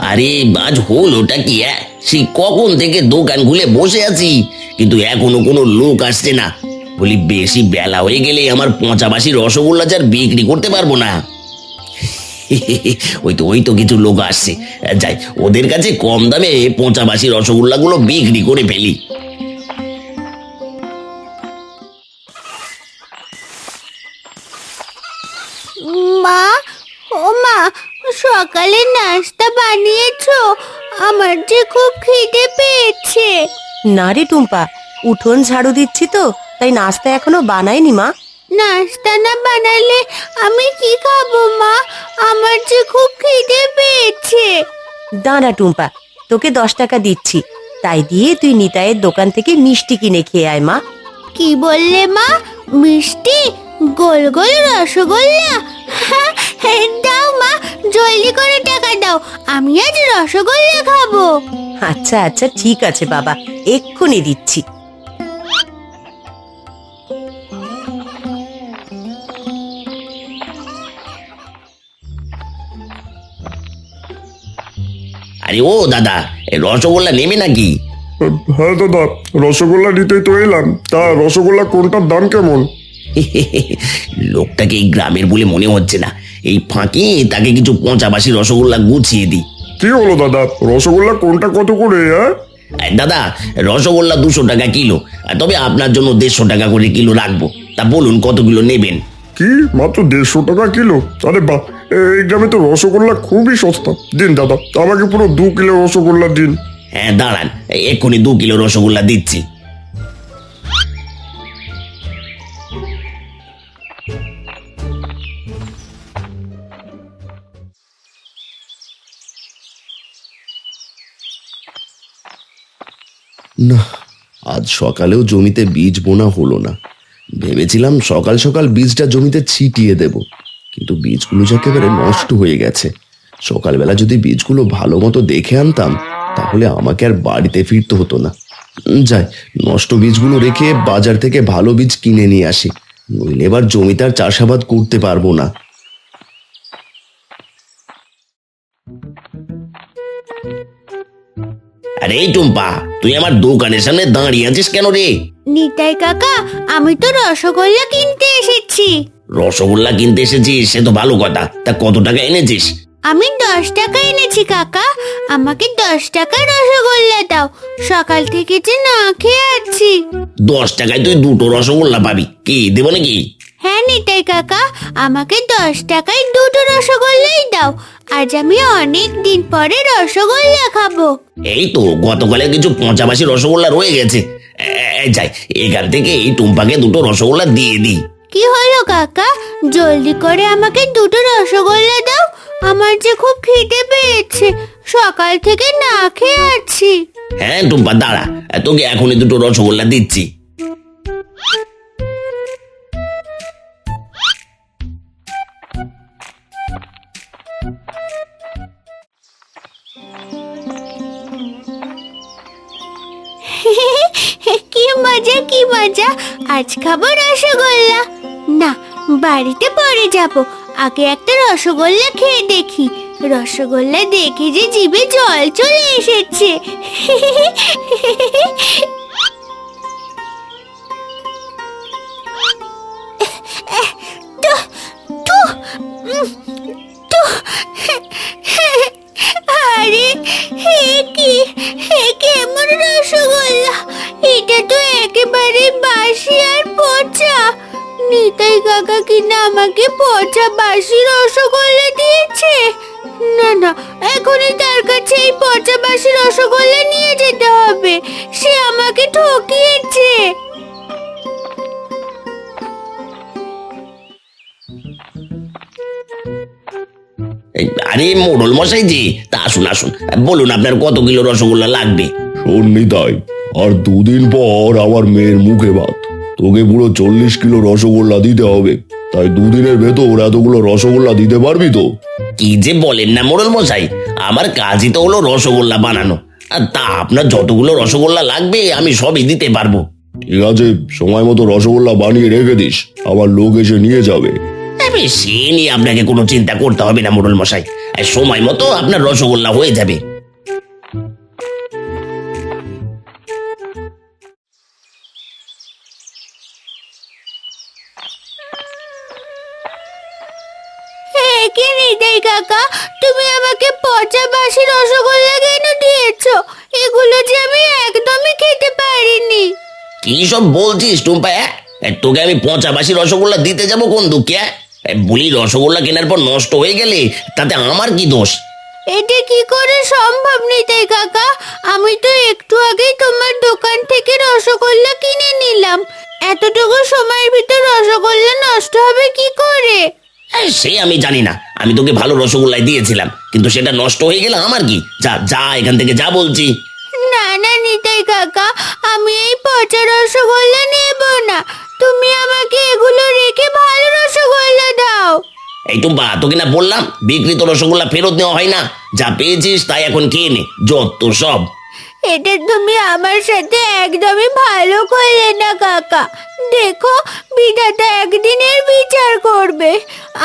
আরে আজ হলোটা কি? সেই কখন থেকে দোকান খুলে বসে আছি, কিন্তু এখনো কোনো লোক আসছে না। বলি বেশি বেলা হয়ে গেলে আমার পচা বাসি রসগোল্লা যার বিক্রি করতে পারবো না। ওই তো কিছু লোক আসছে। যাই, ওদের কাছে কম দামে পচা বাসি রসগোল্লাগুলো বিক্রি করে ফেলি। মা, ও মা, সকালে নাস্তা বানিয়েছো? আমার যে খুব খিদে পেয়েছে। না রে টুম্পা, উঠোন ঝাড়ু দিচ্ছি তো, তাই নাস্তা এখনো বানাইনি মা। নাস্তা না বানালে আমি কি খাবো মা? আমার যে খুব খিদে পেয়েছে। দাঁড়া টুম্পা, তোকে 10 টাকা দিচ্ছি, তাই দিয়ে তুই নিতাইয়ের দোকান থেকে মিষ্টি কিনে খেয়ে আয় মা। কি বললে মা? মিষ্টি? গোল গোল রসগোল্লা? দাও মা, জলদি করে টাকা দাও, আমি আজ রসগোল্লা খাবো। আচ্ছা আচ্ছা, ঠিক আছে বাবা, এক্ষুনি দিচ্ছি। আরে ও দাদা, এই রসগোল্লা নেবে নাকি? হ্যাঁ দাদা, রসগোল্লা নিতেই তো এলাম। তা রসগোল্লা কোনটার দাম কেমন? লোকটাকে এই গ্রামের বলে মনে হচ্ছে না, এই ফাঁকে তাকে কিছু পচা বাসি রসগোল্লা গুছিয়ে দিই। কি হলো দাদা, রসগোল্লা কোনটা কত করে? হ্যাঁ দাদা, রসগোল্লা 200 টাকা কিলো, তবে আপনার জন্য 150 টাকা করে কিলো রাখবো। তা বলুন কত কিলো নেবেন? কি, মাত্র 150 টাকা কিলো? আরে বাহ, এই গ্রামে তো রসগোল্লা খুবই সস্তা। দিন দাদা, আমাকে পুরো 2 কিলো রসগোল্লা দিন। হ্যাঁ দাঁড়ান, এক্ষুনি 2 কিলো রসগোল্লা দিচ্ছি। না, আজ সকালেও জমিতে বীজ বোনা হলো না। ভেবেছিলাম সকাল সকাল বীজটা জমিতে ছিটিয়ে দেব, কিন্তু বীজগুলো যে একেবারে নষ্ট হয়ে গেছে। সকালবেলা যদি বীজগুলো ভালো মতো দেখে আনতাম, তাহলে আমাকে আর বাড়িতে ফিরতে হতো না। যাই, নষ্ট বীজগুলো রেখে বাজার থেকে ভালো বীজ কিনে নিয়ে আসি, নইলে এবার জমিতে আর চাষাবাদ করতে পারবো না। আরে এই টুম্পা, তুই আমার দোকানের সামনে দাঁড়িয়ে আছিস কেন রে? নিতাই কাকা, আমি তো রসগোল্লা কিনতে এসেছি। রসগোল্লা কিনতে এসেছিস, সে তো ভালো কথা। তা কত টাকা এনেছিস? আমি 10 টাকা এনেছি কাকা, আমাকে 10 টাকা রসগোল্লা দাও, সকাল থেকে যে না খেয়ে আছি। 10 টাকায় তুই 2টো রসগোল্লা পাবি, কি দেবো নাকি? হ্যাঁ নিতাই কাকা, আমাকে 10 টাকায় 2টো রসগোল্লাই দাও, আজ আমি অনেক দিন পরে রসগোল্লা খাবো। এই তো গতকালে কিছু পচা বাসি রসগোল্লা রয়ে গেছে। যাই, এখান থেকে এই টুম্পাকে 2টো রসগোল্লা দিয়ে দিই। কি হলো কাকা, জলদি করে আমাকে 2টো রসগোল্লা দাও, আমার যে খুব খিদে পেয়েছে, সকাল থেকে না খেয়ে আছি। হ্যাঁ টুম্পা দাঁড়া, তোকে এখনই 2টো রসগোল্লা দিচ্ছি। কি মজা কি মজা, আজ খাবো রসগোল্লা। না, বাড়িতে পরে যাব, আগে একটা রসগোল্লা খেয়ে দেখি। রসগোল্লা দেখে যে জিভে জল চলে এসেছে। আরে হে কি, হে কেমন রসগোল্লা, এটা তো একেবারে বাসি আর পচা। নিতাই কাকা কিনা আমাকে পচা বাসি রসগোল্লা দিয়েছে। না না, এখনই তার কাছে এই পচা বাসি রসগোল্লা নিয়ে যেতে হবে, সে আমাকে ঠকিয়েছে। আরে মোড়ল মশাই জি, তা আসুন আসুন, বলুন আপনার কত কিলো রসগোল্লা লাগবে? শোন নিতাই, আর 2 দিন পর আমার মেয়ের মুখে ভাত, তোকে পুরো 40 কিলো রসগোল্লা দিতে হবে। তাই 2 দিনের ভেতর এতগুলো রসগোল্লা দিতে পারবি তো? কি যে বলেন না মোড়ল মশাই, আমার কাজই তো হলো রসগোল্লা বানানো, আর তা আপনার যতগুলো রসগোল্লা লাগবে আমি সবই দিতে পারবো। ঠিক আছে, সময় মতো রসগোল্লা বানিয়ে রেখে দিস, আমার লোক এসে নিয়ে যাবে। সে নিয়ে আপনাকে কোনো চিন্তা করতে হবে না মোড়ল মশাই, সময় মতো আপনার রসগোল্লা হয়ে যাবে। কি নিতাই কাকা, তুমি আমাকে পচা বাসি রসগোল্লা কেন দিয়েছো? এগুলো যে আমি একদমই খেতে পারিনি। কি সব বলছিস টুম্পা? তোকে আমি পচা বাসি রসগোল্লা দিতে যাবো কোন দুঃখে? বলি রসগোল্লা কেনার পর নষ্ট হয়ে গেলে তাতে আমার কি দোষ? এটা কি করে সম্ভব নিতাই কাকা? আমি তো একটু আগেই তোমার দোকান থেকে রসগোল্লা কিনে নিলাম। এতটুকু সময়ের ভিতর রসগোল্লা নষ্ট হবে কি করে? সে আমি জানি না, আমি তোকে ভালো রসগোল্লাই দিয়েছিলাম, কিন্তু সেটা নষ্ট হয়ে গেলে আমার কি? যা যা এখান থেকে, যা বলছি। না না নিতাই কাকা, আমি এই পচা রসগোল্লা নেব না। তুমি আমাকে এগুলো রেখে ভালো রসগোল্লা দাও। এই টুম্পা, তোকে না বললাম বিক্রিত রসগোল্লা ফেরত নেওয়া হয় না। যা পেয়েছিস তাই এখন খেয়ে নে, যত সব। এটা তুমি আমার সাথে একদমই ভালো করলে না কাকা। দেখো, বিধাতা একদিনের বিচার করবে।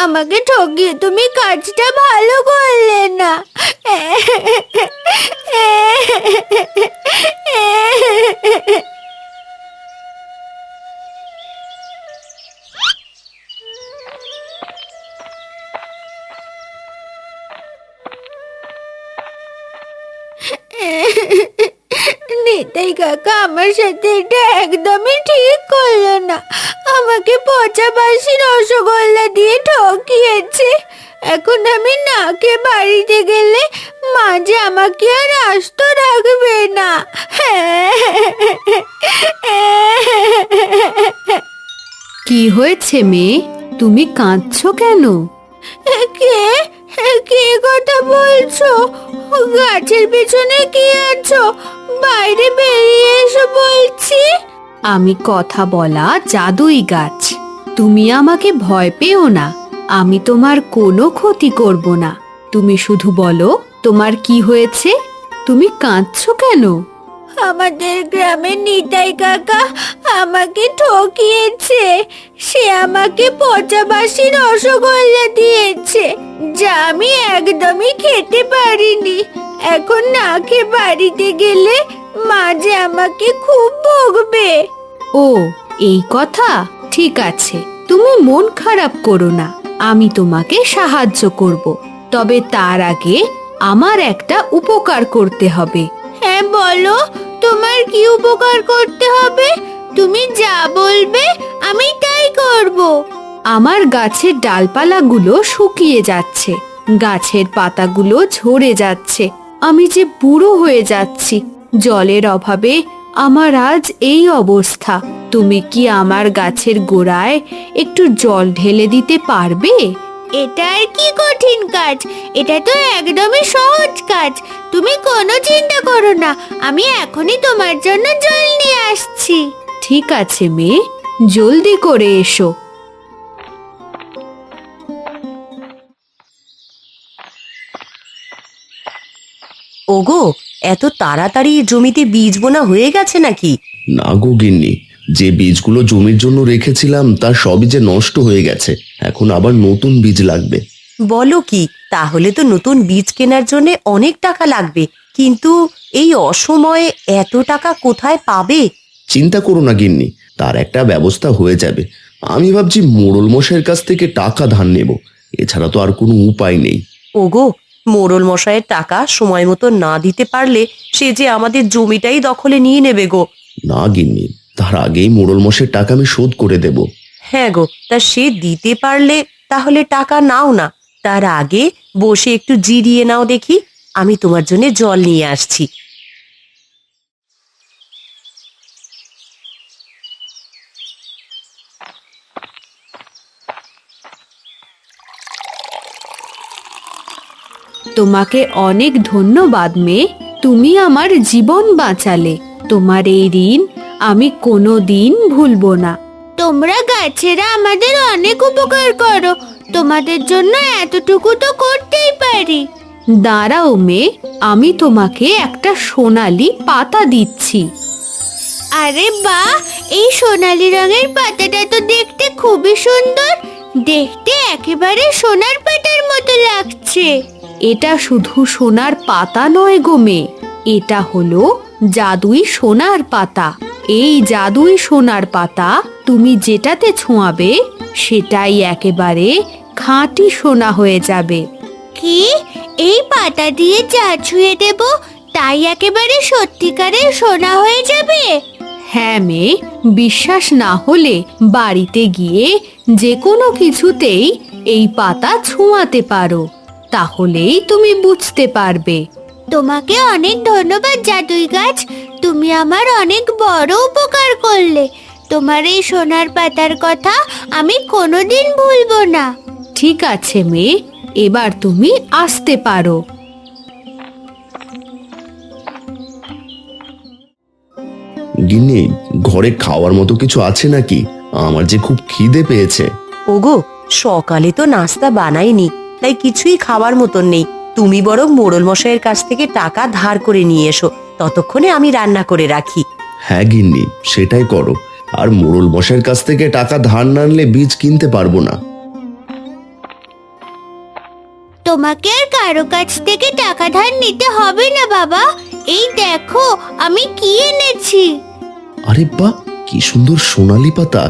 আমাকে ঠকিয়ে তুমি কাজটা ভালো করলে না। নিতাই কাকা আমার সাথে এটা একদমই ঠিক করলো না। আমাকে পচা বাসি রসগোল্লা দিয়ে ঠকিয়েছে। এখন আমি না খেয়ে বাড়িতে গেলে মা যে আমাকে আর আস্ত রাখবে না। কি হয়েছে মেয়ে, তুমি কাঁদছো কেন? কে কে কথা বলছো? গাছের পেছনে কি আছো? বাইরে বেরিয়ে এসো বলছি। আমি কথা বলা জাদুই গাছ। তুমি আমাকে ভয় পেও না, আমি তোমার কোনো ক্ষতি করব না। তুমি শুধু বলো তোমার কি হয়েছে, তুমি কাঁদছো কেন? আমাদের গ্রামের নিতাই কাকা আমাকে ঠকিয়েছে। সে আমাকে পচা বাসি রসগোল্লা দিয়েছে, যা আমি একদমই খেতে পারিনি। এখন না খেয়ে বাড়িতে গেলে মা যে আমাকে খুব বকবে। ও এই কথা, ঠিক আছে, তুমি মন খারাপ করো না, আমি তোমাকে সাহায্য করব। তবে তার আগে আমার একটা উপকার করতে হবে। হ্যাঁ বলো, তোমার কি উপকার করতে হবে? তুমি যা বলবে আমি তাই করব। আমার গাছের ডালপালাগুলো শুকিয়ে যাচ্ছে, গাছের পাতাগুলো ঝরে যাচ্ছে, আমি যে বুড়ো হয়ে যাচ্ছি। জলের অভাবে আমার আজ এই অবস্থা। তুমি কি আমার গাছের গোড়ায় একটু জল ঢেলে দিতে পারবে? এটা আর কি কঠিন কাজ? এটা তো একদমই সহজ কাজ। তুমি কোনো চিন্তা করো না, আমি এখনই তোমার জন্য জল নিয়ে আসছি। ঠিক আছে মেয়ে, জলদি করে এসো। ওগো, এত তাড়াতাড়ি জমিতে বীজ বোনা হয়ে গেছে নাকি? না গো গিন্নি, যে বীজগুলো জমির জন্য রেখেছিলাম তার সবই যে নষ্ট হয়ে গেছে। এখন আবার নতুন বীজ লাগবে। বলো কি? তাহলে তো নতুন বীজ কেনার জন্য অনেক টাকা লাগবে, কিন্তু এই অসময়ে এত টাকা কোথায় পাবে? চিন্তা করো না গিন্নি, তার একটা ব্যবস্থা হয়ে যাবে। আমি ভাবছি মোড়ল মশাইয়ের কাছ থেকে টাকা ধার নেব, এছাড়া তো আর কোনো উপায় নেই। ওগো, মোড়ল মশাইয়ের টাকা সময় মতো না দিতে পারলে সে যে আমাদের জমিটাই দখলে নিয়ে নেবে গো। না গিন্নি, তার আগেই মোড়ল মশাইয়ের টাকা আমি শোধ করে দেব। হ্যাঁ গো, তা সে দিতে পারলে তাহলে টাকা নাও না, তার আগে বসে একটু জিরিয়ে নাও দেখি, আমি তোমার জন্য জল নিয়ে আসছি। তোমাকে অনেক ধন্যবাদ মেয়ে, তুমি আমার জীবন বাঁচালে। তোমার এই ঋণ আমি কোনো দিন ভুলবো না। তোমরা গাছেরা আমাদের অনেক উপকার করো, তোমাদের জন্য এতটুকু তো করতেই পারি। দাঁড়াও মেয়ে, আমি তোমাকে একটা সোনালি পাতা দিচ্ছি। আরে বাহ, এই সোনালী রঙের পাতাটা তো দেখতে খুবই সুন্দর। দেখতে একেবারে সোনার পাতার মতো লাগছে। এটা শুধু সোনার পাতা নয় গো মেয়ে, এটা হলো জাদুই সোনার পাতা। এই জাদুই সোনার পাতা তুমি যেটাতে ছোঁয়াবে সেটাই একেবারে খাঁটি সোনা হয়ে যাবে। কি, এই পাতা দিয়ে চা ছুঁয়ে দেব, তাই একেবারে সত্যিকারের সোনা হয়ে যাবে? হ্যাঁ মেয়ে, বিশ্বাস না হলে বাড়িতে গিয়ে যে কোনো কিছুতেই এই পাতা ছোঁয়াতে পারো, তাহলেই তুমি বুঝতে পারবে। তোমাকে অনেক ধন্যবাদ জাদুই গাছ, তুমি আমার অনেক বড় উপকার করলে। তোমার এই সোনার পাতার কথা আমি কোনোদিন ভুলবো না। ঠিক আছে মেয়ে, এবার তুমি আসতে পারো। গিন্নি, ঘরে খাওয়ার মতো কিছু আছে নাকি? আমার যে খুব খিদে পেয়েছে। ওগো, সকালে তো নাস্তা বানাইনি, তাই কিছুই খাওয়ার মতন নেই। তুমি বরং মোড়ল মশাইয়ের কাছ থেকে টাকা ধার করে নিয়ে এসো, ততক্ষণে আমি রান্না করে রাখি। হ্যাঁ গিন্নি, সেটাই করো। আর মোড়ল মশাইয়ের কাছ থেকে টাকা ধার না আনলে বীজ কিনতে পারবো না। তোমাকে আর কারো কাছ থেকে টাকা ধার নিতে হবে না বাবা। এই দেখো আমি কি এনেছি। আরে বাহ, কি সুন্দর সোনালী পাতা!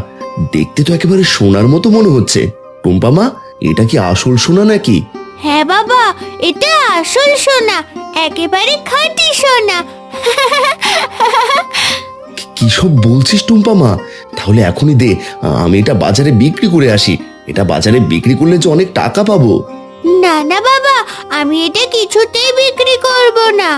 দেখতে তো একেবারে সোনার মতো মনে হচ্ছে। টুম্পা মা, এটা কি আসল সোনা নাকি? হ্যাঁ বাবা, এটা আসল সোনা, একেবারে খাঁটি সোনা। কি সব বলছিস টুম্পা মা? তাহলে এখনই দে, আমি এটা বাজারে বিক্রি করে আসি। এটা বাজারে বিক্রি করলে যে অনেক টাকা পাবো। না না বাবা, আমি এটা কিছুতেই বিক্রি করব না।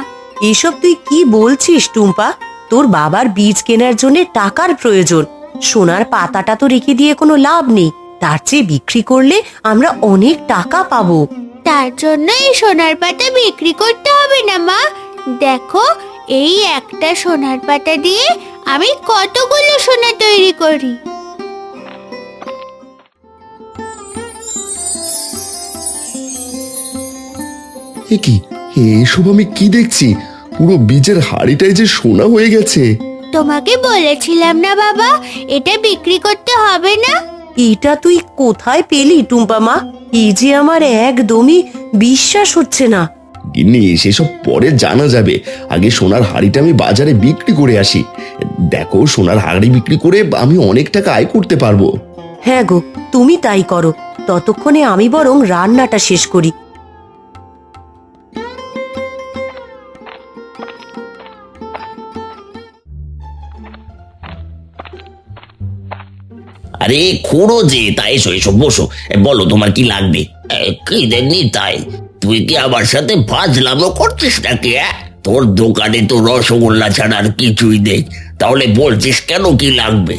এসব তুই কি বলছিস টুম্পা? তোর বাবার বীজ কেনার জন্য টাকার প্রয়োজন। সোনার পাতাটা তো রেখে দিয়ে কোনো লাভ নেই, তার চেয়ে বিক্রি করলে আমরা অনেক টাকা পাবো। তার জন্য এই সোনার পাতা বিক্রি করতে হবে না মা। দেখো, এই একটা সোনার পাতা দিয়ে আমি কতগুলো সোনা তৈরি করি। এ কি, এসব আমি কি দেখছি? পুরো বীজের হাড়িটাই যে সোনা হয়ে গেছে। তোমাকে বলেছিলাম না বাবা, এটা বিক্রি করতে হবে না। এটা তুই কোথায় পেলি টুম্পা মা? এই যে আমার একদমই বিশ্বাস হচ্ছে না। গিন্নি, সেসব পরে জানা যাবে। আগে সোনার হাড়িটা আমি বাজারে বিক্রি করে আসি। দেখো, সোনার হাড়ি বিক্রি করে আমি অনেক টাকা আয় করতে পারবো। হ্যাঁ গো, তুমি তাই করো। ততক্ষণে আমি বরং রান্নাটা শেষ করি। আরে খুড়ো যে, তাই এসো এসো বসো। বলো তোমার কি লাগবে? কি দেননি তাই? তুই কি আমার সাথে ফাজলামো করছিস নাকি? তোর দোকানে তো রসগোল্লা ছাড়া আর কিছুই নেই, তাহলে বলছিস কেন কি লাগবে?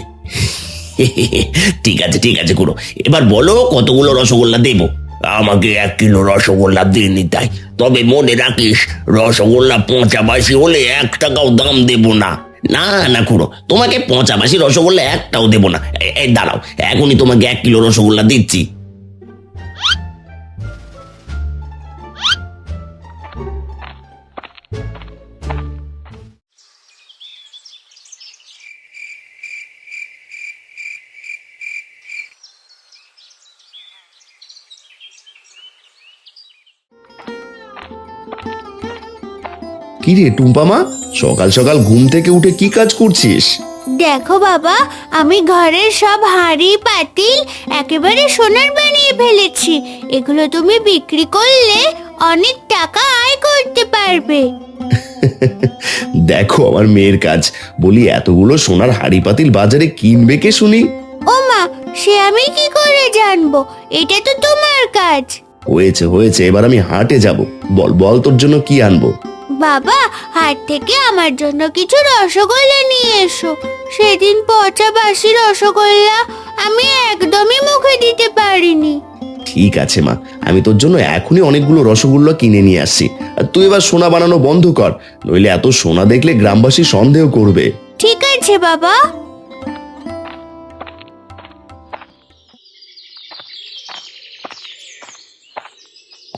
ঠিক আছে ঠিক আছে খুড়ো, এবার বলো কতগুলো রসগোল্লা দেবো। আমাকে 1 কিলো রসগোল্লা দিয়ে নিতাই, তবে মনে রাখিস রসগোল্লা পচা বাসি হলে 1 টাকাও দাম দেবো না। না না খুড়ো, তোমাকে পচা বাসি রসগোল্লা একটাও দেবো না। এই দাঁড়াও, এখনই তোমাকে 1 কিলো রসগোল্লা দিচ্ছি। কি রে টুম্পা মা, সকাল সকাল ঘুম থেকে উঠে কি কাজ করছিস? দেখো বাবা, আমি ঘরের সব হাঁড়ি পাতিল একেবারে সোনার বানিয়ে ফেলেছি। এগুলো তুমি বিক্রি করলে অনেক টাকা আয় করতে পারবে। দেখো আমার মেয়ের কাজ। বলি, এতগুলো সোনার হাড়ি পাতিল বাজারে কিনবে কে শুনি? ও মা, সে আমি কি করে জানবো? এটা তো তোমার কাজ। হয়েছে হয়েছে, এবার আমি হাটে যাব। বল বল, তোর জন্য কি আনবো? বাবা, হাট থেকে আমার জন্য কিছু রসগোল্লা নিয়ে এসো। সেদিন পচা বাসি রসগোল্লা আমি একদমই মুখে দিতে পারিনি। ঠিক আছে মা, আমি তোর জন্য এখনই অনেকগুলো রসগোল্লা কিনে নিয়ে আসছি। আর তুই এবার সোনা বানানো বন্ধ কর, নইলে এত সোনা দেখলে গ্রামবাসী সন্দেহ করবে। ঠিক আছে বাবা।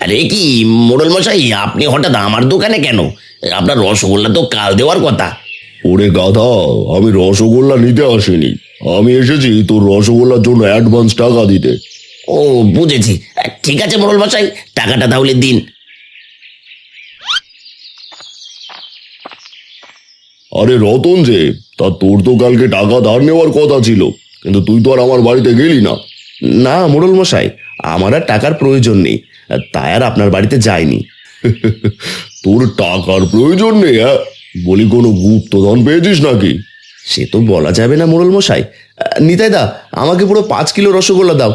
আরে কি মোড়ল মশাই, আপনি হঠাৎ আমার দোকানে কেন? আপনার রসগোল্লা তো কাল দেওয়ার কথা। ওরে গাধা, আমি রসগোল্লা নিতে আসিনি, আমি এসেছি তোর রসগোল্লার জন্য অ্যাডভান্স টাকা দিতে। ও বুঝেছি, ঠিক আছে মোড়ল মশাই, টাকাটা তাহলে দিন। আরে রতন যে, তা তোর তো কালকে টাকা ধার নেওয়ার কথা ছিল, কিন্তু তুই তো আর আমার বাড়িতে গেলি না। না মোড়ল মশাই, আমার আর টাকার প্রয়োজন নেই, তাই আর আপনার বাড়িতে যাইনি। তোর টাকার প্রয়োজন নেই? হ্যাঁ, বলি কোনো গুপ্তধন পেয়েছিস নাকি? সে তো বলা যাবে না মোড়ল মশাই। নিতাই দা, আমাকে পুরো 5 কিলো রসগোল্লা দাও।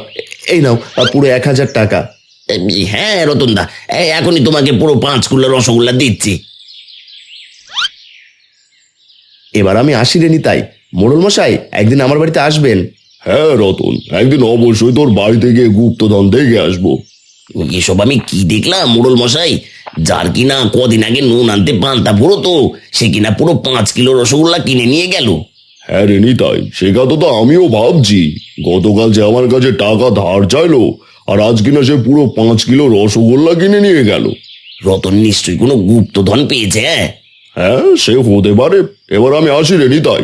এই নাও পুরো 1000 টাকা। হ্যাঁ রতন দা, এখনই তোমাকে পুরো 5 কিলো রসগোল্লা দিচ্ছি। এবার আমি আসি রে নিতাই। মোড়ল মশাই, একদিন আমার বাড়িতে আসবেন। হ্যাঁ রতন, একদিন অবশ্যই তোর বাড়িতে গিয়ে গুপ্তধন দেখে আসবো। এসব আমি কি দেখলাম মোড়ল মশাই? যার কিনা কদিন আগে নুন আনতে পান্তা পুরো তো, সে কিনা পুরো 5 কিলো রসগোল্লা কিনে নিয়ে গেল। হ্যাঁ রে নিতাই, সে কথা তো আমিও ভাবছি। গতকাল যে আমার কাছে টাকা ধার চাইলো, আর আজ কিনা সে পুরো 5 কিলো রসগোল্লা কিনে নিয়ে গেল। রতন নিশ্চয়ই কোনো গুপ্তধন পেয়েছে। হ্যাঁ, সে হতে পারে। এবার আমি আসি রে নিতাই,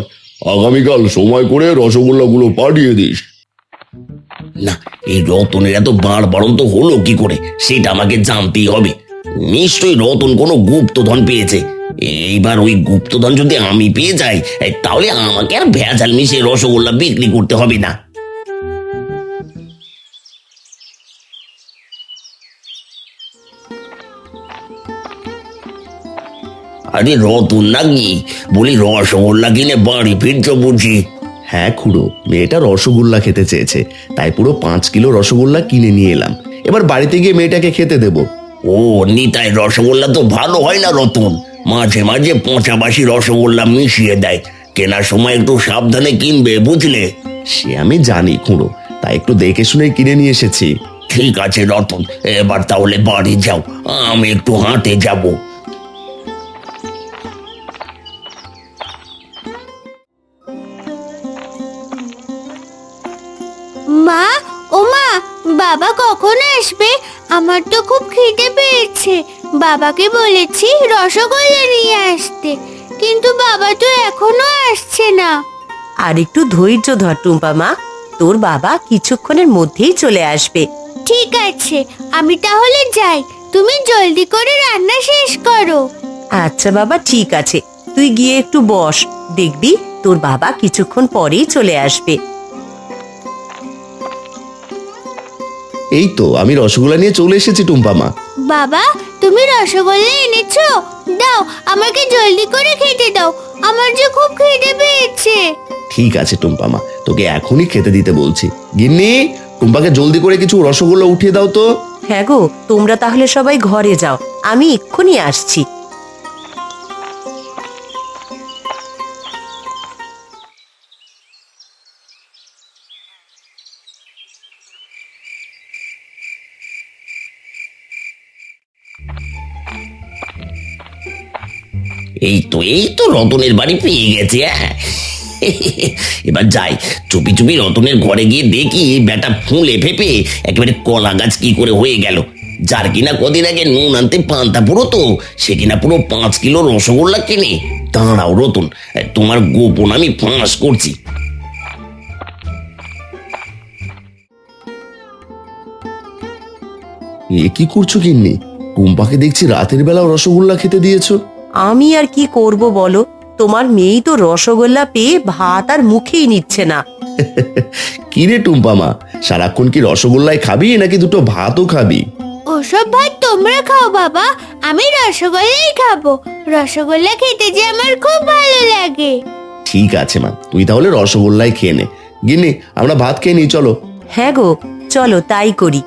আগামীকাল সময় করে রসগোল্লাগুলো পাঠিয়ে দিস। না, এই রতনের এত বাড়ন্ত হলো কি করে, সেটা আমাকে জানতেই হবে। নিশ্চয়ই রতন কোনো গুপ্তধন পেয়েছে। এইবার ওই গুপ্তধন যদি আমি পেয়ে যাই, তাহলে আমাকে আর ভেজাল মিশিয়ে রসগোল্লা বিক্রি করতে হবে না। আরে রতন নাকি, বলি রসগোল্লা কিনে বাড়ি ফিরছো বুঝি? হ্যাঁ খুড়ো, মেয়েটা রসগোল্লা খেতে চেয়েছে, তাই পুরো 5 কিলো রসগোল্লা কিনে নিয়ে এলাম। এবার বাড়িতে গিয়ে মেয়েটাকে খেতে দেবো। ও নিতাই, রসগোল্লা তো ভালো হয় না রতন, মাঝে মাঝে পচাবাসি রসগোল্লা মিশিয়ে দেয়। কেনার সময় একটু সাবধানে কিনবে বুঝলে? সে আমি জানি খুড়ো, তাই একটু দেখে শুনে কিনে নিয়ে এসেছি। ঠিক আছে রতন, এবার তাহলে বাড়ি যাও, আমি একটু হাঁটে যাব। মা, ও মা, বাবা কখন আসবে? আমার তো খুব খিদে পেয়েছে। বাবাকে বলেছি রসগোল্লা নিয়ে আসতে, কিন্তু বাবা তো এখনো আসছে না। আর একটু ধৈর্য ধর টুম্পা মা, তোর বাবা কিছুক্ষণের মধ্যেই চলে আসবে। ঠিক আছে, আমি তাহলে যাই, তুমি জলদি করে রান্না শেষ করো। আচ্ছা বাবা, ঠিক আছে, তুই গিয়ে একটু বস, দেখবি তোর বাবা কিছুক্ষণ পরেই চলে আসবে। এই তো আমি রসগোল্লা নিয়ে চলে এসেছি টুম্পা মা। বাবা, তুমি রসগোল্লা এনেছো? দাও, আমাকে জলদি করে খেতে দাও, আমার যে খুব খিদে পেয়েছে। ঠিক আছে টুম্পা মা, তোকে এখনই খেতে দিতে বলছি। গিন্নি, টুম্পাকে জলদি করে কিছু রসগোল্লা উঠিয়ে দাও তো। হ্যাঁ গো, তোমরা তাহলে সবাই ঘরে যাও, আমি এক্ষুনি আসছি। এই তো রতনের বাড়ি পেয়ে গেছে। হ্যাঁ, এবার যাই, চুপি চুপি রতনের ঘরে গিয়ে দেখি বেটা ফুলে ফেপে একেবারে কলা গাছ কি করে হয়ে গেল। যার কিনা কদিন আগে নুন আনতে পান্তা পুরো তো, সে কিনা পুরো 5 কিলো রসগোল্লা কিনে। দাঁড়াও রতন, তোমার গোপন আমি ফাঁস করছি। এ কি করছো গিন্নি? টুম্পাকে দেখছি রাতের বেলাও রসগোল্লা খেতে দিয়েছো। আমি আর কি করব বলো, তোমার মেয়েই তো রসগোল্লা পেয়ে ভাত আর মুখেই নিচ্ছে না। কি রে টুম্পা মা, সারাক্ষণ কি রসগোল্লাই খাবি নাকি দুটো ভাতও খাবি? ওসব ভাত তোমরা খাও বাবা, আমি রসগোল্লাই খাবো। রসগোল্লা খেতে যে আমার খুব ভালো লাগে। ঠিক আছে মা, তুই তাহলে রসগোল্লাই খেয়ে নে। গিন্নি, আমরা ভাত খেয়ে নিই চলো। হ্যাঁ গো, চলো তাই করি।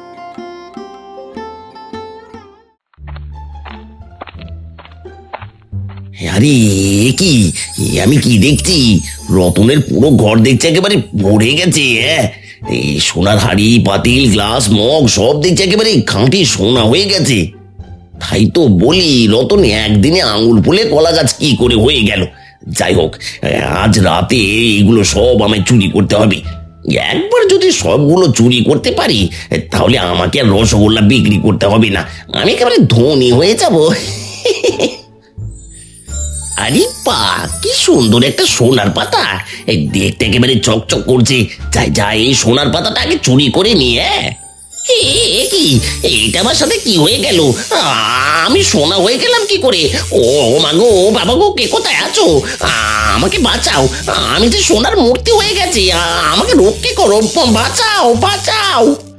আরে কি আমি কি দেখছি? রতনের পুরো ঘর দেখছি একেবারে ভরে গেছে। এই সোনার হাড়ি, পাতিল, গ্লাস, মগ সব দেখছি একেবারে খাঁটি সোনা হয়ে গেছে। তাই তো বলি, রতন একদিনে আঙুল ফুলে কলা গাছ কি করে হয়ে গেল। যাই হোক, আজ রাতে এইগুলো সব আমায় চুরি করতে হবে। একবার যদি সবগুলো চুরি করতে পারি, তাহলে আমাকে আর রসগোল্লা বিক্রি করতে হবে না, আমি একেবারে ধনী হয়ে যাব। আরে পা, কি সুন্দর একটা সোনার পাতা, দেখতে একেবারে চকচক করছে। যাই যাই, এই সোনার পাতাটা আগে চুরি করে নিয়ে। কি এটা আমার সাথে কি হয়ে গেল? আমি সোনা হয়ে গেলাম কি করে? ও মা গো, বাবা গো, কে কোথায় আছো? আমাকে বাঁচাও, আমি যে সোনার মূর্তি হয়ে গেছি, আমাকে রক্ষে করো, বাঁচাও বাঁচাও।